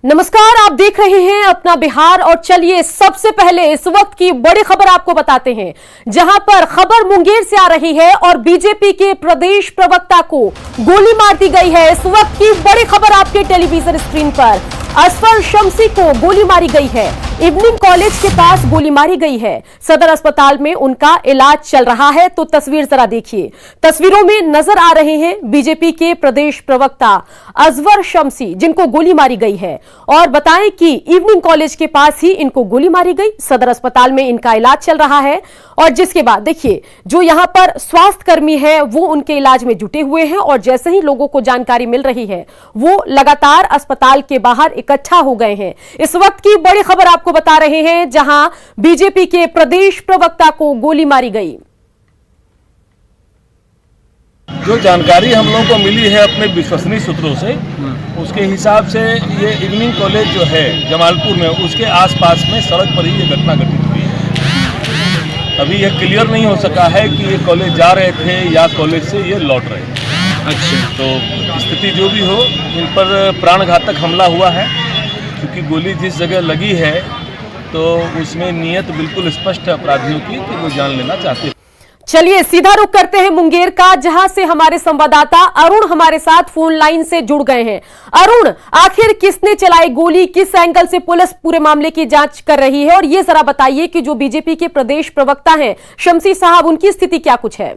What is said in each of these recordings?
नमस्कार, आप देख रहे हैं अपना बिहार और चलिए सबसे पहले इस वक्त की बड़ी खबर आपको बताते हैं, जहां पर खबर मुंगेर से आ रही है और बीजेपी के प्रदेश प्रवक्ता को गोली मार दी गई है। इस वक्त की बड़ी खबर आपके टेलीविजन स्क्रीन पर, असफर शम्सी को गोली मारी गई है। इवनिंग कॉलेज के पास गोली मारी गई है। सदर अस्पताल में उनका इलाज चल रहा है। तो तस्वीर जरा देखिए, तस्वीरों में नजर आ रहे हैं बीजेपी के प्रदेश प्रवक्ता असफर शम्सी, जिनको गोली मारी गई है। और बताएं कि इवनिंग कॉलेज के पास ही इनको गोली मारी गई। सदर अस्पताल में इनका इलाज चल रहा है और जिसके बाद देखिए, जो यहां पर स्वास्थ्य कर्मी है वो उनके इलाज में जुटे हुए हैं और जैसे ही लोगों को जानकारी मिल रही है वो लगातार अस्पताल के बाहर इकट्ठा हो गए हैं। इस वक्त की बड़ी खबर आपको बता रहे हैं, जहां बीजेपी के प्रदेश प्रवक्ता को गोली मारी गई। जो जानकारी हम लोगों को मिली है अपने विश्वसनीय सूत्रों से, उसके हिसाब से ये इवनिंग कॉलेज जो है जमालपुर में, उसके आसपास में सड़क पर ही ये घटना घटित हुई है। अभी यह क्लियर नहीं हो सका है कि ये कॉलेज जा रहे थे या कॉलेज से ये लौट रहे थे। अच्छा, तो स्थिति जो भी हो, इन पर प्राणघातक हमला हुआ है। क्योंकि गोली जिस जगह लगी है तो उसमें नीयत बिल्कुल स्पष्ट है अपराधियों की कि वो जान लेना चाहते हैं। चलिए सीधा रुख करते हैं मुंगेर का, जहां से हमारे संवाददाता अरुण हमारे साथ फोन लाइन से जुड़ गए हैं। अरुण, आखिर किसने चलाई गोली, किस एंगल से पुलिस पूरे मामले की जांच कर रही है, और ये जरा बताइए कि जो बीजेपी के प्रदेश प्रवक्ता हैं शम्सी साहब, उनकी स्थिति क्या कुछ है?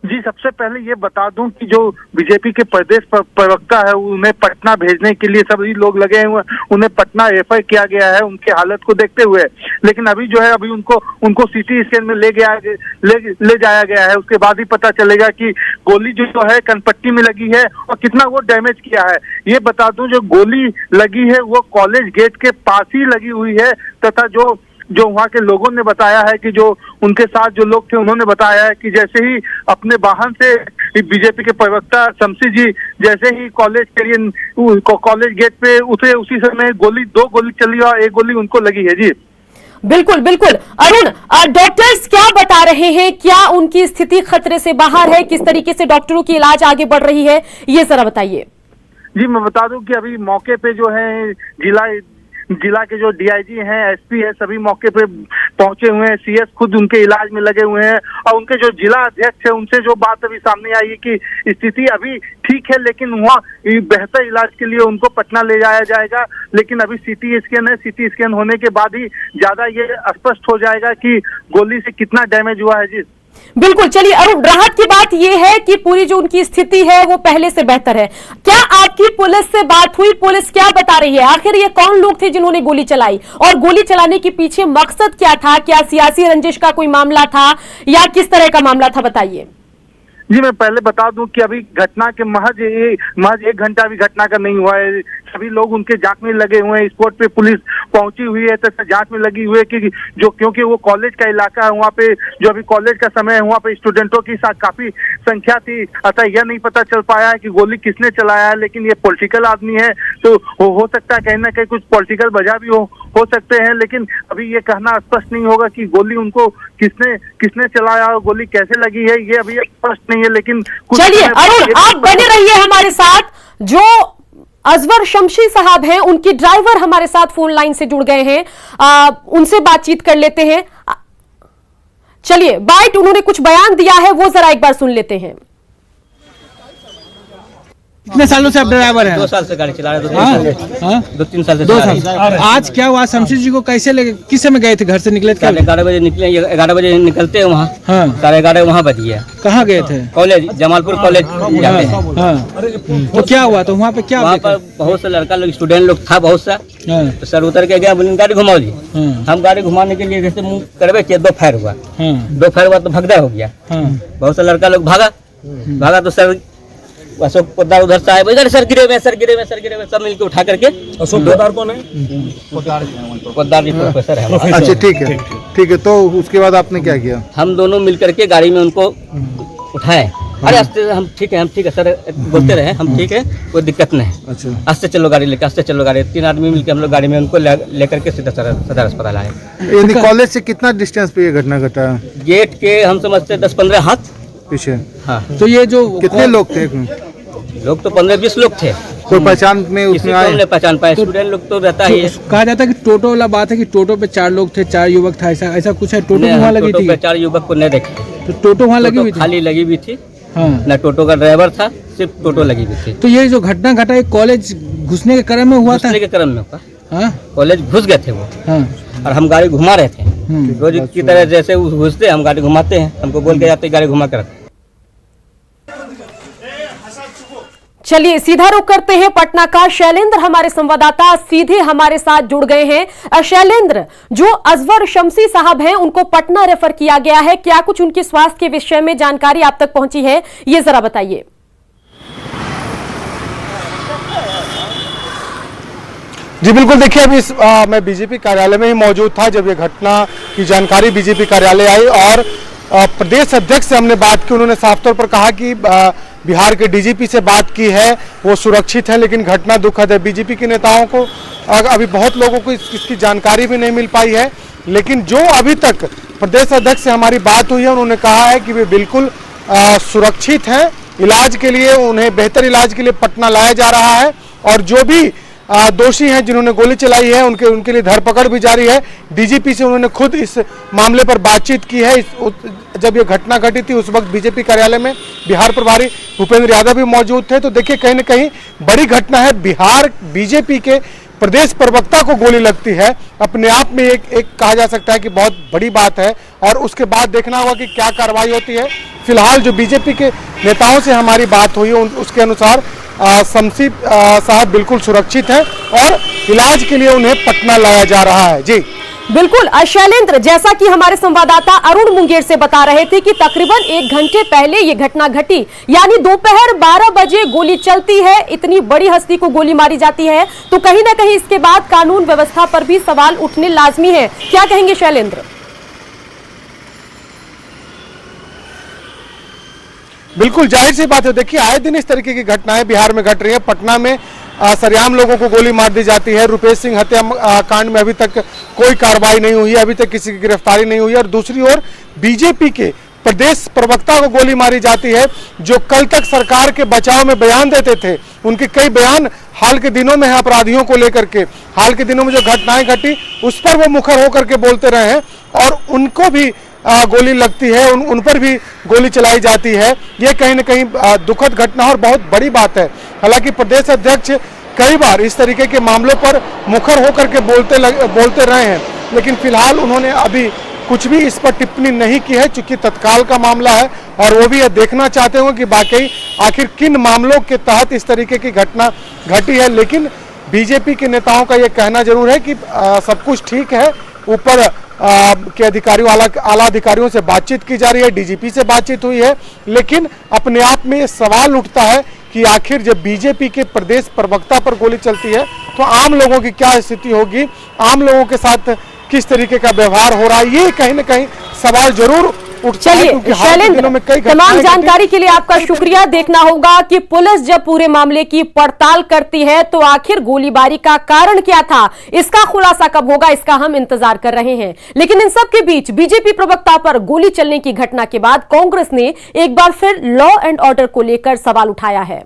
जी, सबसे पहले ये बता दूं कि जो बीजेपी के प्रदेश प्रवक्ता है उन्हें पटना भेजने के लिए सभी लोग लगे हुए, उन्हें पटना रेफर किया गया है उनकी हालत को देखते हुए। लेकिन अभी जो है अभी उनको सीटी स्कैन में ले जाया गया है। उसके बाद ही पता चलेगा कि गोली जो है कनपट्टी में लगी है और कितना वो डैमेज किया है। ये बता दूं, जो गोली लगी है वो कॉलेज गेट के पास ही लगी हुई है, तथा जो वहाँ के लोगों ने बताया है कि जो उनके साथ जो लोग थे उन्होंने बताया है कि जैसे ही अपने वाहन से बीजेपी के प्रवक्ता शम्सी जी जैसे ही कॉलेज गेट पे उतरे, उसी समय दो गोली चली और एक गोली उनको लगी है। जी बिल्कुल बिल्कुल। अरुण, डॉक्टर्स क्या बता रहे हैं, क्या उनकी स्थिति खतरे से बाहर है, किस तरीके से डॉक्टरों की इलाज आगे बढ़ रही है, ये जरा बताइए। जी, मैं बता दूं कि अभी मौके पे जो है जिला के जो डीआईजी हैं, एसपी है, सभी मौके पे पहुंचे हुए हैं। सीएस खुद उनके इलाज में लगे हुए हैं और उनके जो जिला अध्यक्ष है उनसे जो बात अभी सामने आई है कि स्थिति अभी ठीक है, लेकिन वहाँ बेहतर इलाज के लिए उनको पटना ले जाया जाएगा। लेकिन अभी सीटी स्कैन है, सीटी स्कैन होने के बाद ही ज्यादा ये स्पष्ट हो जाएगा कि गोली से कितना डैमेज हुआ है। जी बिल्कुल। चलिए अरुण, राहत की बात यह है कि पूरी जो उनकी स्थिति है वो पहले से बेहतर है। क्या आपकी पुलिस से बात हुई? पुलिस क्या बता रही है? आखिर ये कौन लोग थे जिन्होंने गोली चलाई और गोली चलाने के पीछे मकसद क्या था? क्या सियासी रंजिश का कोई मामला था या किस तरह का मामला था, बताइए। जी, मैं पहले बता दूं कि अभी घटना के महज 1 घंटा भी घटना का नहीं हुआ है। सभी लोग उनके जांच में लगे हुए हैं। स्पॉट पे पुलिस पहुंची हुई है तथा जांच में लगी हुई है कि जो क्योंकि वो कॉलेज का इलाका है, वहाँ पे जो अभी कॉलेज का समय है वहाँ पे स्टूडेंटों की काफी संख्या थी, अतः यह नहीं पता चल पाया है कि गोली किसने चलाया है। लेकिन ये पॉलिटिकल आदमी है तो हो सकता है कहीं ना कहीं कुछ पॉलिटिकल वजह भी हो सकते हैं। लेकिन अभी ये कहना स्पष्ट नहीं होगा कि गोली उनको किसने चलाया और गोली कैसे लगी है, ये अभी स्पष्ट नहीं है। लेकिन चलिए अरुण, आप बने रहिए हमारे साथ। जो असफर शम्सी साहब हैं, उनकी ड्राइवर हमारे साथ फोन लाइन से जुड़ गए हैं, उनसे बातचीत कर लेते हैं। चलिए, बाइट उन्होंने कुछ बयान दिया है वो जरा एक बार सुन लेते हैं। कितने सालों से आप ड्राइवर हैं? 2 साल से गाड़ी चला रहे हैं। 2-3 साल से 2 साल। आज क्या हुआ? शम्सी जी को कैसे लेके, किस समय गए थे? घर से निकले थे? 11:30 बजे निकले, 11 बजे निकलते हैं वहाँ। हाँ। 11:30 वहाँ बज गया। कहाँ गए थे? कॉलेज, जमालपुर कॉलेज जाते हैं। हाँ। तो क्या हुआ? तो वहाँ पे क्या? वहाँ पर बहुत से लड़का लोग, स्टूडेंट लोग था बहुत सा। तो सर उतर के गया, बोले गाड़ी घुमाओ जी। हम गाड़ी घुमाने के लिए जैसे मुँह करवे किए, 2 फायर हुआ। 2 फायर हुआ तो भगदा हो गया। बहुत से लड़का लोग भागा तो सर अशोक पोद्दार उधर से आए, इधर सर गिरे हुए सब मिलकर उठा करके। अशोक पोद्दार कौन है? पोद्दार जी प्रोफेसर है। अच्छा, ठीक है। तो उसके बाद आपने क्या किया? हम दोनों मिलकर के गाड़ी में उनको उठाए। अरे आस्ते, हम ठीक है सर बोलते रहे, हम ठीक है, कोई दिक्कत नहीं। अच्छा, आस्ते चलो गाड़ी लेकर, आस्ते चलो गाड़ी। 3 आदमी मिलकर हम लोग गाड़ी में उनको लेकर के सीधा सदर अस्पताल आए। यानी कॉलेज से कितना डिस्टेंस पे ये घटना घटा? गेट के हम समझते 10-15 हाथ पीछे। हाँ। तो ये जो कितने लोग थे? लोग तो 15-20 लोग थे। कोई पहचान में किसी उसमें को आए? हमने पहचान पाए, स्टूडेंट लोग तो रहता ही है। कहा जाता है कि टोटो वाला बात है कि टोटो पे 4 लोग थे, 4 युवक था, ऐसा ऐसा कुछ है? टोटो नहीं, वहाँ हम लगी टोटो थी? पे 4 युवक को नहीं देखे, तो टोटो वहाँ लगी टोटो हुई थी? खाली लगी हुई थी, हाँ। न टोटो का ड्राइवर था, सिर्फ टोटो लगी हुई थी। तो ये जो घटना घटा ये कॉलेज घुसने के क्रम में हुआ था? घुसने के क्रम में हुआ, हाँ कॉलेज घुस गए थे वो, हाँ। और हम गाड़ी घुमा रहे थे रोज की तरह, जैसे घुसते हम गाड़ी घुमाते हैं, हमको बोल के जाते गाड़ी घुमा कर रखते। चलिए सीधा रुख करते हैं पटना का। शैलेंद्र हमारे संवाददाता सीधे हमारे साथ जुड़ गए हैं। शैलेंद्र, जो अजवर शमसी साहब हैं उनको पटना रेफर किया गया है, क्या कुछ उनके स्वास्थ्य के विषय में जानकारी आप तक पहुंची है, ये जरा बताइए। जी बिल्कुल, देखिए अभी मैं बीजेपी कार्यालय में ही मौजूद था जब ये घटना की जानकारी बीजेपी कार्यालय आई, और प्रदेश अध्यक्ष से हमने बात की। उन्होंने साफ तौर पर कहा कि बिहार के डीजीपी से बात की है, वो सुरक्षित है, लेकिन घटना दुखद है। बीजेपी के नेताओं को अभी बहुत लोगों को इसकी जानकारी भी नहीं मिल पाई है, लेकिन जो अभी तक प्रदेश अध्यक्ष से हमारी बात हुई है उन्होंने कहा है कि वे बिल्कुल सुरक्षित हैं। इलाज के लिए, उन्हें बेहतर इलाज के लिए पटना लाया जा रहा है, और जो भी दोषी हैं जिन्होंने गोली चलाई है उनके लिए धरपकड़ भी जारी है। डीजीपी से उन्होंने खुद इस मामले पर बातचीत की है। जब ये घटना घटी थी उस वक्त बीजेपी कार्यालय में बिहार प्रभारी भूपेंद्र यादव भी मौजूद थे। तो देखिए कहीं न कहीं बड़ी घटना है। बिहार बीजेपी के प्रदेश प्रवक्ता को गोली लगती है, अपने आप में एक कहा जा सकता है कि बहुत बड़ी बात है, और उसके बाद देखना होगा कि क्या कार्रवाई होती है। फिलहाल जो बीजेपी के नेताओं से हमारी बात हुई है उसके अनुसार शमसी साहब बिल्कुल सुरक्षित हैं और इलाज के लिए उन्हें पटना लाया जा रहा है। जी बिल्कुल शैलेंद्र, जैसा कि हमारे संवाददाता अरुण मुंगेर से बता रहे थे कि तकरीबन 1 घंटे पहले ये घटना घटी, यानी दोपहर 12 बजे गोली चलती है, इतनी बड़ी हस्ती को गोली मारी जाती है, तो कहीं ना कहीं इसके बाद कानून व्यवस्था पर भी सवाल उठने लाजमी है। क्या कहेंगे शैलेंद्र? बिल्कुल जाहिर सी बात है। देखिए आए दिन इस तरीके की घटनाएं बिहार में घट रही है। पटना में सरेआम लोगों को गोली मार दी जाती है। रुपेश सिंह हत्या कांड में अभी तक कोई कार्रवाई नहीं हुई है, अभी तक किसी की गिरफ्तारी नहीं हुई है, और दूसरी ओर बीजेपी के प्रदेश प्रवक्ता को गोली मारी जाती है, जो कल तक सरकार के बचाव में बयान देते थे। उनके कई बयान हाल के दिनों में है अपराधियों को लेकर के, हाल के दिनों में जो घटनाएं घटी उस पर वो मुखर होकर के बोलते रहे हैं, और उनको भी गोली लगती है, उन पर भी गोली चलाई जाती है। ये कहीं न कहीं दुखद घटना और बहुत बड़ी बात है। हालांकि प्रदेश अध्यक्ष कई बार इस तरीके के मामलों पर मुखर होकर के बोलते रहे हैं, लेकिन फिलहाल उन्होंने अभी कुछ भी इस पर टिप्पणी नहीं की है, चूंकि तत्काल का मामला है और वो भी यह देखना चाहते होंगे कि वाकई आखिर किन मामलों के तहत इस तरीके की घटना घटी है। लेकिन बीजेपी के नेताओं का ये कहना जरूर है कि सब कुछ ठीक है। ऊपर के अधिकारियों, आला अधिकारियों से बातचीत की जा रही है, डीजीपी से बातचीत हुई है, लेकिन अपने आप में ये सवाल उठता है कि आखिर जब बीजेपी के प्रदेश प्रवक्ता पर गोली चलती है तो आम लोगों की क्या स्थिति होगी, आम लोगों के साथ किस तरीके का व्यवहार हो रहा है, ये कहीं न कहीं सवाल जरूर उठता है। चलिए शैलेंद्र, तमाम जानकारी के लिए आपका शुक्रिया। देखना होगा कि पुलिस जब पूरे मामले की पड़ताल करती है तो आखिर गोलीबारी का कारण क्या था, इसका खुलासा कब होगा, इसका हम इंतजार कर रहे हैं। लेकिन इन सब के बीच बीजेपी प्रवक्ता पर गोली चलने की घटना के बाद कांग्रेस ने एक बार फिर लॉ एंड ऑर्डर को लेकर सवाल उठाया है।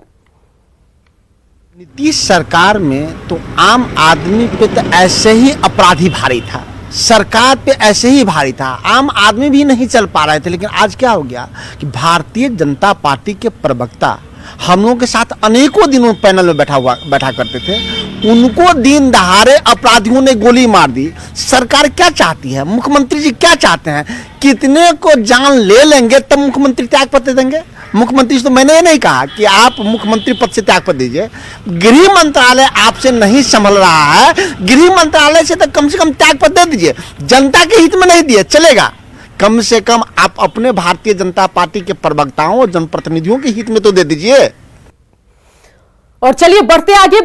नीतीश सरकार में तो आम आदमी पे तो ऐसे ही अपराधी भारी था, सरकार पे ऐसे ही भारी था, आम आदमी भी नहीं चल पा रहे थे। लेकिन आज क्या हो गया कि भारतीय जनता पार्टी के प्रवक्ता हम लोगों के साथ अनेकों दिनों पैनल में बैठा करते थे, उनको दिन दहाड़े अपराधियों ने गोली मार दी। सरकार क्या चाहती है, मुख्यमंत्री जी क्या चाहते हैं, कितने को जान ले लेंगे तब मुख्यमंत्री त्याग पत्र देंगे? मुख्यमंत्री से तो मैंने ये नहीं कहा कि आप मुख्यमंत्री पद से त्याग पत्र दीजिए, गृह मंत्रालय आपसे नहीं संभल रहा है, गृह मंत्रालय से तो कम से कम त्याग पत्र दे दीजिए। जनता के हित में नहीं दिए चलेगा, कम से कम आप अपने भारतीय जनता पार्टी के प्रवक्ताओं और जनप्रतिनिधियों के हित में तो दे दीजिए। और चलिए बढ़ते आगे।